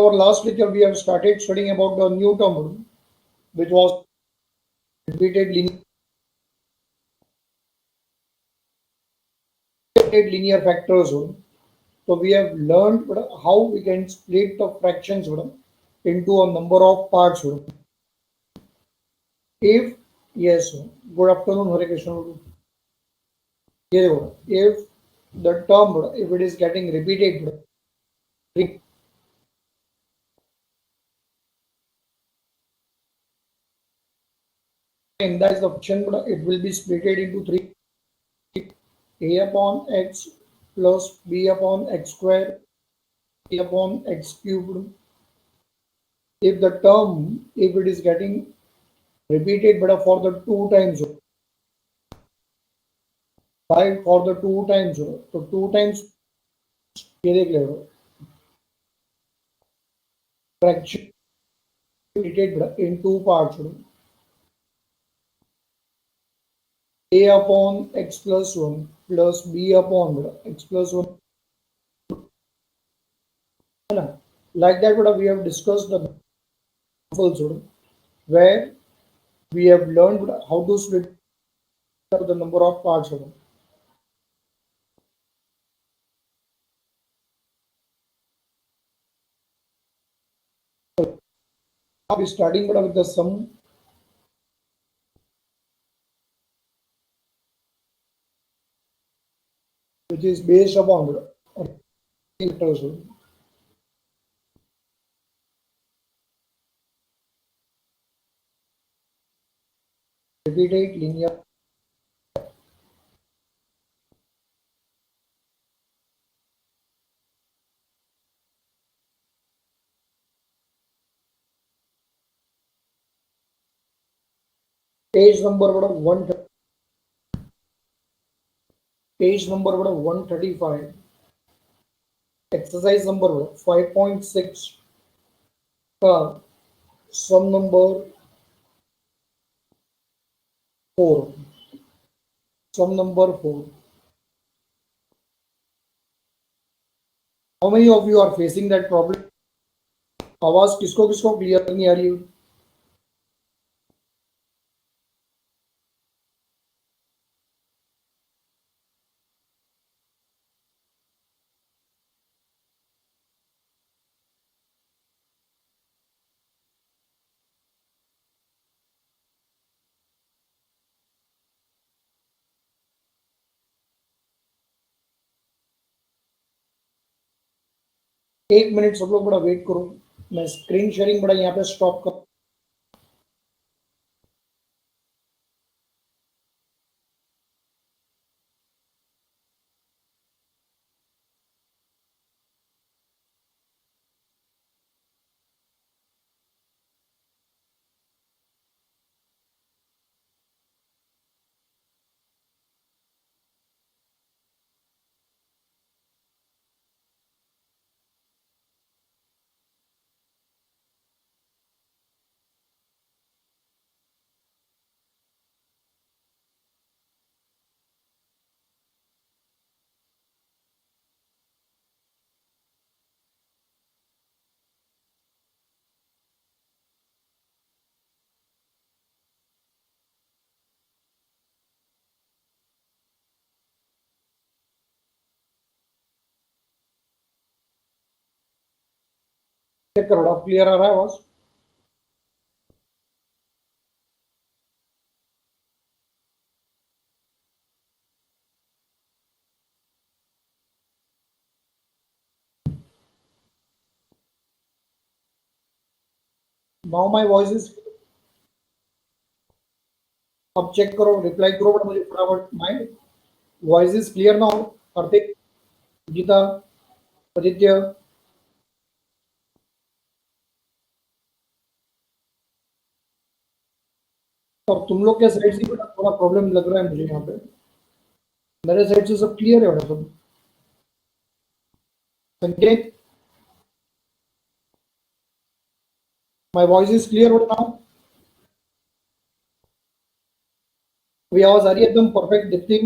our last lecture, we have started studying about the new term, which was repeated linear factors. So we have learned how we can split the fractions into a number of parts. If yes, good afternoon, Hare Krishna. If the term, if it is getting repeated, and that is the function, it will be split into three: a upon x plus b upon x square, a upon x cubed. If the term, if it is getting repeated, but for the two times, by for the two times, so two times, ये देख ले fraction repeated in two parts. A upon x plus 1 plus b upon x plus 1. Like that, what we have discussed the examples where we have learned how to split the number of parts. Now we starting with the sum, which is based upon vectors. Repeated linear. Page number 135. Exercise number 5.6 का sum number 4. Sum number 4. How many of you are facing that problem? आवाज किसको किसको clear नहीं आ रही है? एक minute सब लोग बड़ा वेट करो, मैं स्क्रीन शेयरिंग बड़ा यहाँ पे स्टॉप कर. चेक करो, क्लियर आ रहा है आवाज? नाउ माय वॉइस इज, अब चेक करो, रिप्लाई करो बट मुझे फटाफट. My voice is clear now? Kartik, Geeta, Aditya, और तुम लोग के साइड से थोड़ा प्रॉब्लम लग रहा है मुझे यहाँ पे. मेरे साइड से सब क्लियर है सब. Sanket, my voice is clear now? भी आवाज आ रही है एकदम perfect. Deepti,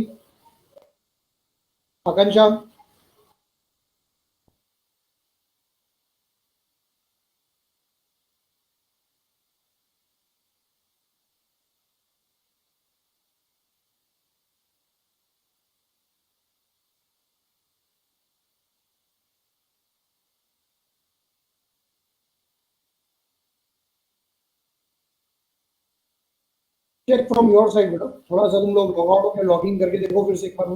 Akanksha, check from your side बेटा, थोड़ा सा तुम लोग लॉग आउट होकर लॉगिंग करके देखो फिर से एक बार।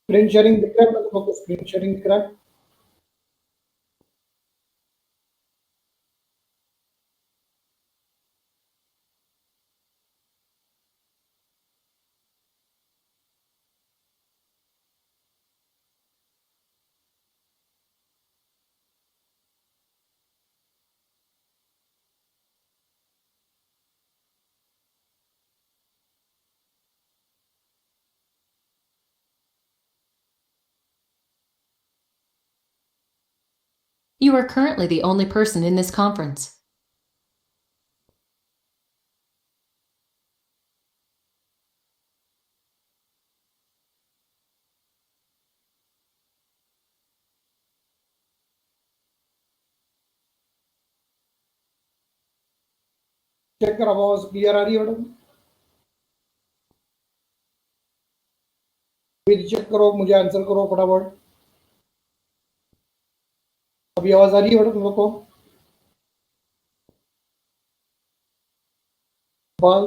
स्क्रीन शेयरिंग दिख रहा है तुम लोग को? स्क्रीन शेयरिंग दिख रहा है? You are currently the only person in this conference. Check करो, आवाज क्लियर आ रही है मैडम? फिर चेक करो, मुझे आंसर करो फटाफट। अभी आवाज आ रही है मैडम तुम लोग को? बाल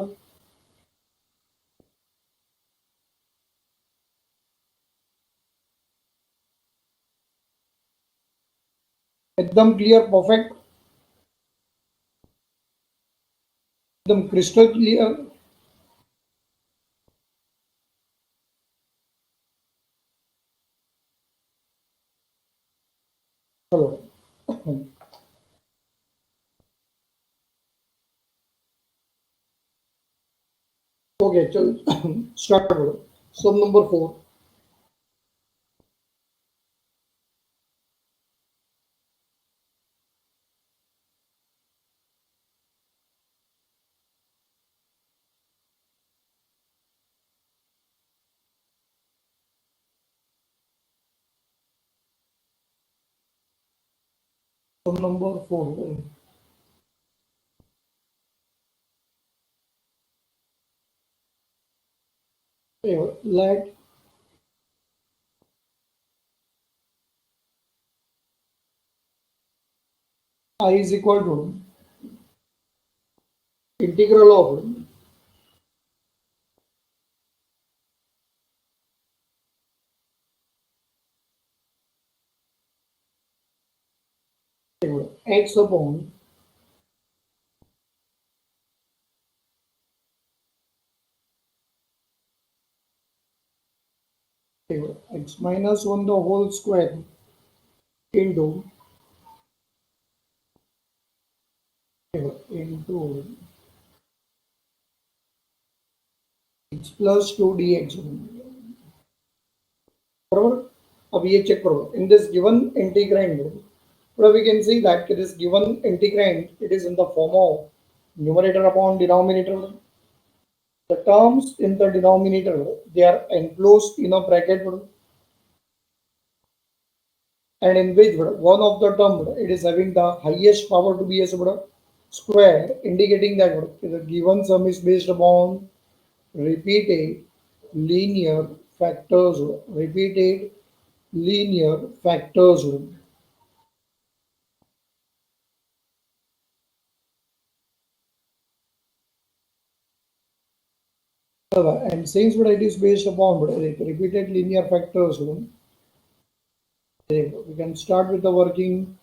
एकदम क्लियर, परफेक्ट, एकदम क्रिस्टल क्लियर। चलो ओके, चल स्टार्ट करो। Sum number 4। Sum number 4, let I is equal to integral of x upon x minus 1 the whole square into x plus 2 dx। बराबर। अब ये चेक करो, in this given integrand, we can see that it is given integrand, it is in the form of numerator upon denominator. The terms in the denominator, they are enclosed in a bracket, and in which one of the term it is having the highest power to be as a square, indicating that the given sum is based upon repeated linear factors, repeated linear factors. And since it is based upon repeated linear factors, we can start with the working.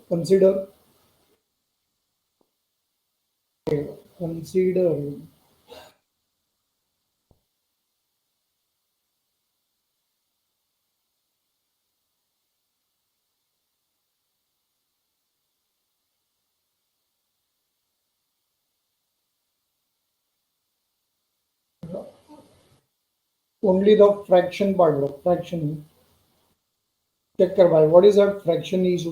Consider consider only the fraction part, fraction. Check by what is that fraction is.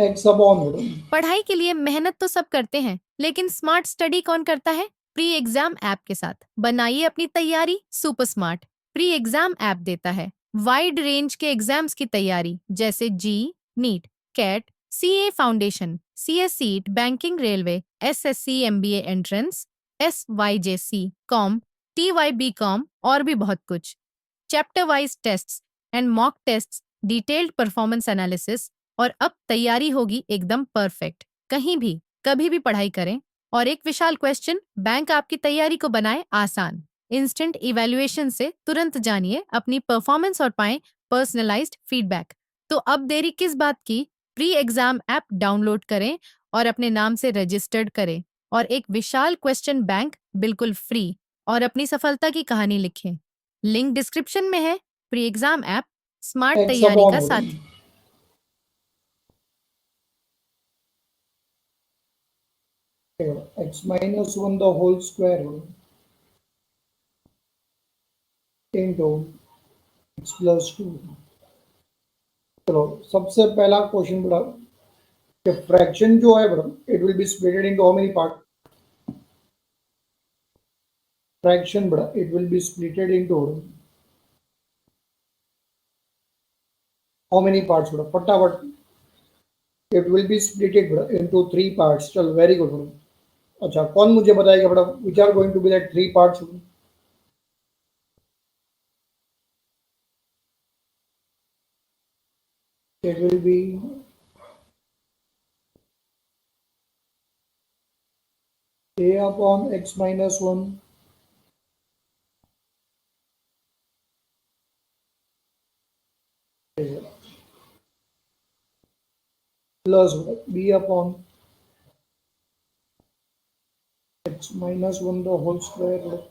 x upon बड़ा पढ़ाई के लिए मेहनत तो सब करते हैं, लेकिन स्मार्ट स्टडी कौन करता है? प्री एग्जाम ऐप के साथ बनाइए अपनी तैयारी super smart. Pre exam app देता है वाइड रेंज के एग्जाम्स की तैयारी, जैसे JEE, NEET, CAT, CA foundation, CS seat, banking, railway, SSC, MBA entrance, SYJC, com, TYB com और भी बहुत कुछ। Chapter wise tests and mock tests, detailed performance analysis, और अब तैयारी होगी एकदम परफेक्ट। कहीं भी कभी भी पढ़ाई करें। और एक विशाल क्वेश्चन बैंक आपकी तैयारी को बनाए आसान। इंस्टेंट इवैल्यूएशन से तुरंत जानिए अपनी परफॉर्मेंस और पाएं पर्सनलाइज्ड फीडबैक। तो अब देरी किस बात की? प्री एग्जाम ऐप डाउनलोड करें और अपने नाम से रजिस्टर्ड करें और एक विशाल क्वेश्चन बैंक बिल्कुल फ्री और अपनी सफलता की कहानी लिखें। लिंक डिस्क्रिप्शन में है। Pre exam app smart x तैयारी अपॉन का बड़ा साथी। x minus 1 the whole square into x plus 2। चलो सबसे पहला क्वेश्चन बड़ा कि फ्रैक्शन जो है बड़ा it will be splitted into how many part. Fraction बड़ा it will be splitted into how many parts बड़ा फटाफट। इट विल बी स्प्लिटेड बड़ा इनटू 3 पार्ट्स। चल वेरी गुड बड़ा। अच्छा कौन मुझे बताएगा बड़ा which are going to be that 3 parts? It will be a upon x minus 1 plus b upon x minus 1 the whole square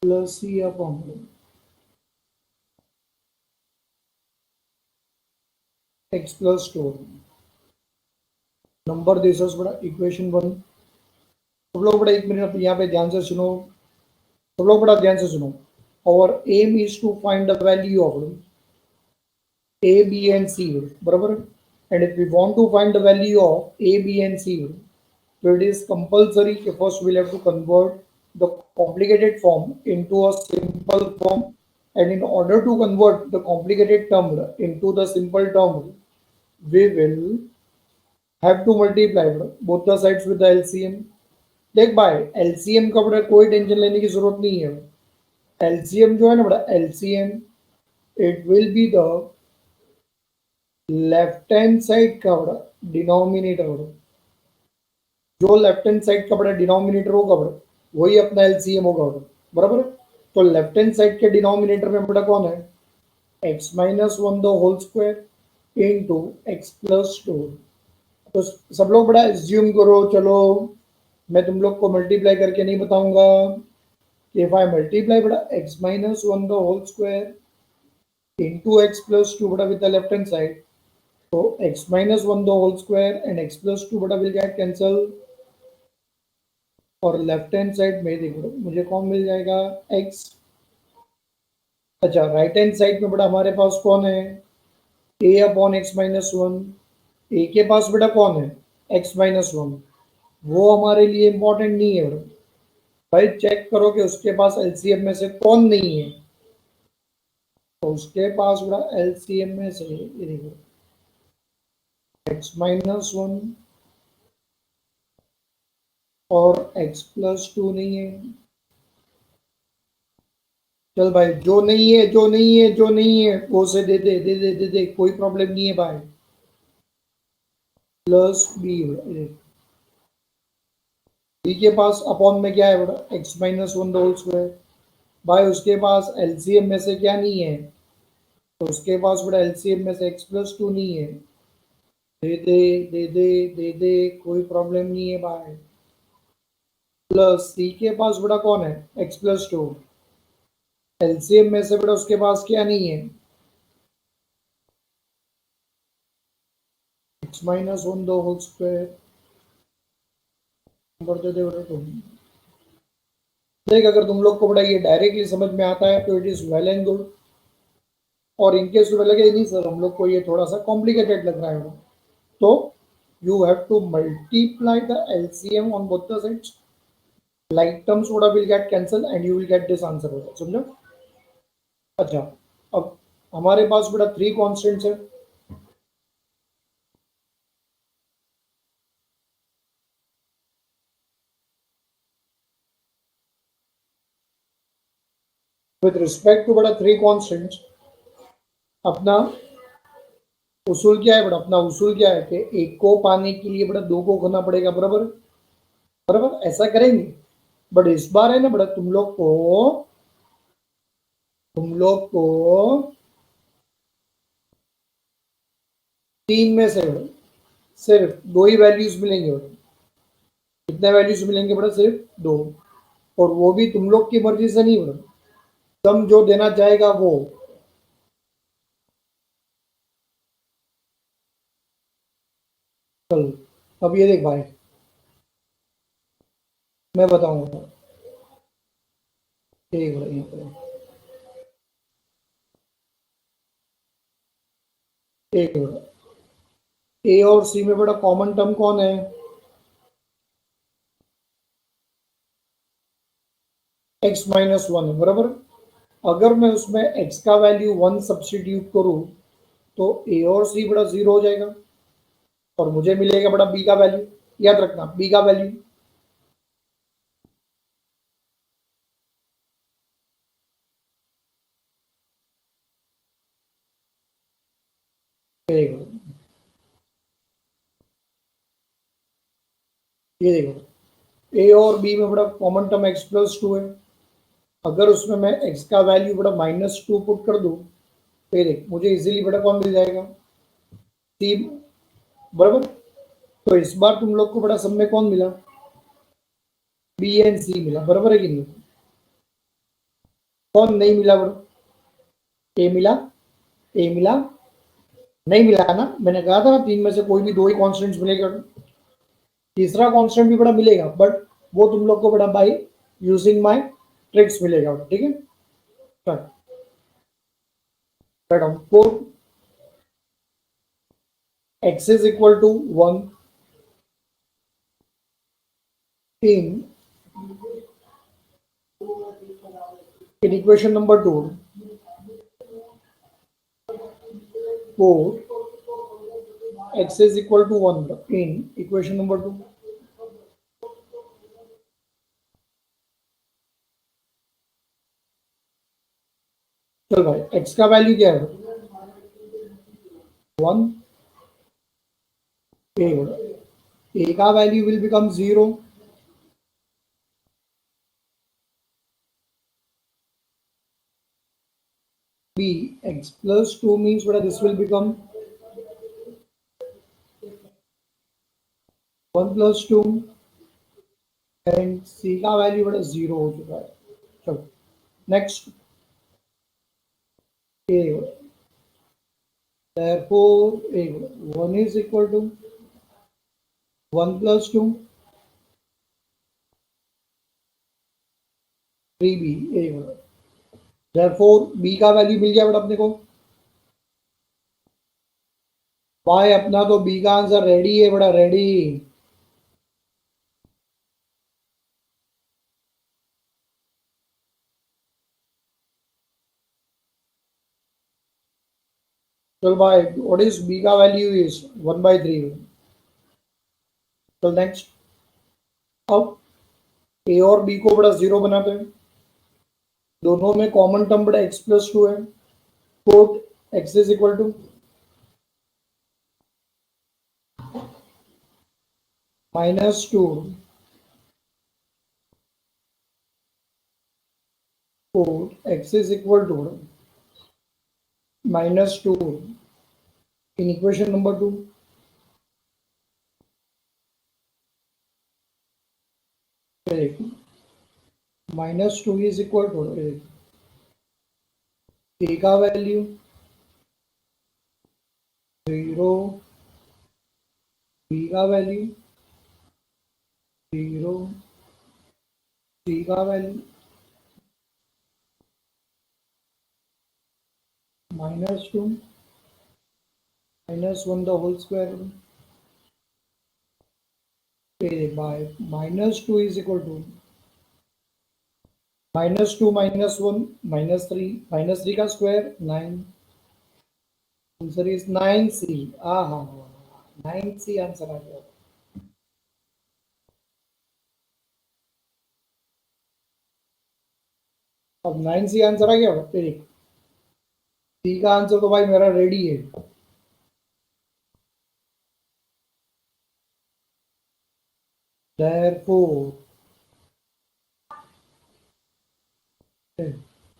plus c upon x plus 2। Number this is बड़ा equation 1। सब लोग बड़ा एक minute यहाँ पे ध्यान से सुनो। सब लोग बड़ा ध्यान से सुनो। और aim is to find the value of a b and c बराबर। and if we want to find the value of a b and c, so it is compulsory कि first we'll have to convert the complicated form into a simple form, and in order to convert the complicated term into the simple term we will have to multiply both the sides with the LCM। देख भाई LCM का बड़ा कोई tension लेने की जरूरत नहीं है। LCM जो है ना बड़ा LCM it will be the left hand side का बड़ा डिनोमिनेटर बड़ा। जो लेफ्ट हैंड साइड का बड़ा डिनोमिनेटर होगा बड़ा वही अपना एलसीएम होगा बड़ा बराबर। तो लेफ्ट हैंड साइड के डिनोमिनेटर में बड़ा कौन है? x minus 1 the whole square into x plus 2। तो सब लोग बड़ा एज्यूम करो। चलो मैं तुम लोग को मल्टीप्लाई करके नहीं बताऊंगा कि इफ आई मल्टीप्लाई बड़ा x minus 1 the whole square into x plus 2 बड़ा with the left hand side, तो x minus 1 the whole square and x plus 2 बटा will get cancel। और लेफ्ट हैंड साइड में देखो मुझे कौन मिल जाएगा x। अच्छा राइट हैंड साइड में बड़ा हमारे पास कौन है? a upon x minus 1। ए के पास बेटा कौन है? x minus 1। वो हमारे लिए इंपॉर्टेंट नहीं है बड़ा। भाई चेक करो कि उसके पास एलसीएम में से कौन नहीं है। तो उसके पास बड़ा एलसीएम में से ये देखो x माइनस 1 और x प्लस 2 नहीं है। चल भाई जो नहीं है जो नहीं है जो नहीं है वो से दे दे दे दे दे दे कोई प्रॉब्लम नहीं है भाई। प्लस बी बी के पास अपॉन में क्या है बड़ा x माइनस 1 होल स्क्वायर। भाई उसके पास एलसीएम में से क्या नहीं है? तो उसके पास बड़ा एलसीएम में से x प्लस 2 नहीं है। दे दे दे दे दे दे कोई प्रॉब्लम नहीं है भाई। प्लस सी के पास बड़ा कौन है? x plus 2। एलसीएम में से बड़ा उसके पास क्या नहीं है? x माइनस 1 दो होल स्क्वायर नंबर दे दे बड़ा तुम देख, अगर तुम लोग को बड़ा ये डायरेक्टली समझ में आता है तो it is well and good, और इनकेस तुम्हें लगे नहीं सर हम लोग को ये थोड़ा सा कॉम्प्लिकेटेड लग रहा है, तो you have to multiply the LCM on both the sides, like terms वोड़ा will get cancel and you will get this answer होगा, समझो। अच्छा, अब हमारे पास बेटा 3 कॉन्स्टेंट्स है, विद रिस्पेक्ट टू बड़ा 3 कॉन्स्टेंट्स, अपना उसूल क्या है बड़ा, अपना उसूल क्या है कि एक को पाने के लिए बड़ा 2 को करना पड़ेगा, बराबर बराबर, ऐसा करेंगे। बट इस बार है ना बड़ा, तुम लोग को 3 में से सिर्फ 2 ही वैल्यूज मिलेंगे बड़ा। कितने वैल्यूज मिलेंगे बड़ा? सिर्फ 2, और वो भी तुम लोग की मर्जी से नहीं बड़ा, सम जो देना चाहेगा वो। चल, अब ये देख भाई, मैं बताऊंगा, ठीक है यहाँ पे, एक मिनट, ए और सी में बड़ा कॉमन टर्म कौन है? x माइनस वन है, बराबर। अगर मैं उसमें x का वैल्यू 1 सब्सटीट्यूट करूं तो ए और सी बड़ा 0 हो जाएगा, और मुझे मिलेगा बड़ा b का वैल्यू, याद रखना b का वैल्यू, ये देखो, ए और बी में बड़ा common term x plus two है, अगर उसमें मैं x का वैल्यू बड़ा -2 पुट कर दूं तो ये देख मुझे इजीली बड़ा कौन मिल जाएगा? सी, बराबर। तो इस बार तुम लोग को बड़ा सब में कौन मिला? बी एंड सी मिला, बराबर है कि नहीं? कौन नहीं मिला बड़ा? ए मिला, ए मिला, नहीं मिला ना, मैंने कहा था ना 3 में से कोई भी 2 ही कॉन्स्टेंट्स मिलेगा, तीसरा कांस्टेंट भी बड़ा मिलेगा, बट वो तुम लोग को बड़ा बाई यूजिंग माय ट्रिक्स मिलेगा, ठीक है। Four x is equal to 1 in equation number 2, four x is equal to 1 in equation number 2। चल भाई, x का वैल्यू क्या है? 1, a का value will become 0, b x plus 2 means what this will become 1 plus 2, and c का value बड़ा 0 हो चुका है। चलो next, a therefore a 1 is equal to 1 plus 2 3b, a therefore b का वैल्यू मिल गया बड़ा अपने को। भाई अपना तो b का आंसर रेडी है बड़ा, रेडी। चल भाई, व्हाट इज b का वैल्यू इज 1/3। चल नेक्स्ट, अब a और b को बड़ा 0 बनाते हैं, दोनों में कॉमन टर्म बड़ा x प्लस 2 है, quote x is equal to -2 quote x is equal to -2 in equation number 2। -2 is equal to a का वैल्यू 0, b का वैल्यू 0, c का value -2 -1 the whole square by -2 is equal to -2 -1 -3 -3 का square 9 answer is 9C। हाँ 9C answer आ गया। अब 9C answer आ गया फिर सी का आंसर तो भाई मेरा रेडी है। Therefore